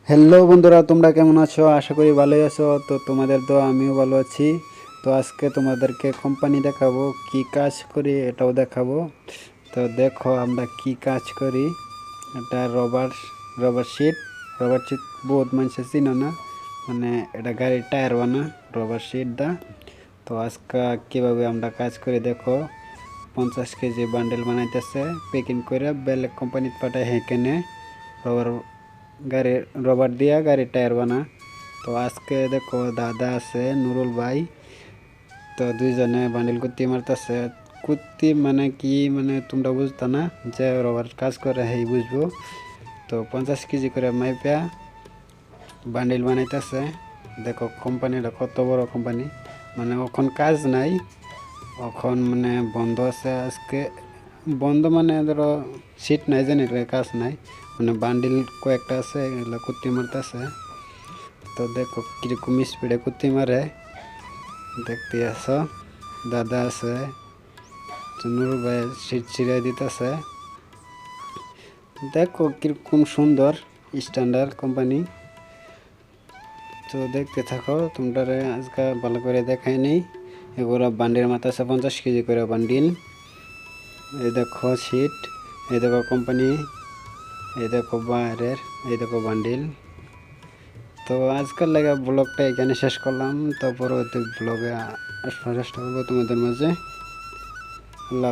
Hello বন্ধুরা, তোমরা কেমন আছো? আশা করি ভালোই আছো। তো তোমাদের তো আমিও ভালো আছি। তো আজকে তোমাদেরকে কোম্পানি দেখাবো, কি কাজ করি এটাও দেখাবো। তো দেখো আমরা কি কাজ করি। এটা rubber rubber sheet. Rubber sheet বহুত মানুষ চিনো না, মানে এটা গাড়ির টায়ার বানা রবার শিট দা। তো আজকে কীভাবে আমরা কাজ করি দেখো। 50 কেজি বান্ডেল বানাইতেছে, প্যাকিং করে বেলেগ কোম্পানিতে পাঠায় হেঁকেনে রবার গাড়ির রবার দিয়া গাড়ির টায়ার বানা। তো আজকে দেখো দাদা আছে নুরুল ভাই, তো দুইজনে বান্ডিল কুত্তি মারতেছে। কুত্তি মানে কি, মানে তোমরা বুঝতা না, যে রবার কাজ করে হেই বুঝবো। তো 50 কেজি করে মাইপা বান্ডিল বানাইতেছে। দেখো কোম্পানিটা কত বড় কোম্পানি, মানে এখন কাজ নাই, এখন মানে বন্ধ আছে আজকে। বন্ধ মানে ধরো সিট নাই, জানি কাজ নাই, মানে বান্ডিল কয়েকটা আছে, এগুলো কুত্তি মারতেছে। তো দেখো কীরকম স্পিডে কুত্তি মারে, দেখতে আছো। দাদা আছে, নুরুল ভাই সিট ছিঁড়ে দিতেছে। দেখো কীরকম সুন্দর স্ট্যান্ডার্ড কোম্পানি। তো দেখতে থাকো, তোমরা আজকে ভালো করে দেখাই নেই। এগুলো বান্ডিল মারতেছে 50 কেজি করে বান্ডিল। এই দেখো সিট, এই দেখো কোম্পানি, এই দেখো বাইরের, এই দেখো বান্ডিল। তো আজকাল লাগে ব্লগটা এখানে শেষ করলাম। তো পরবর্তী ব্লগে আসার চেষ্টা করবো তোমাদের মাঝে। আল্লাহ।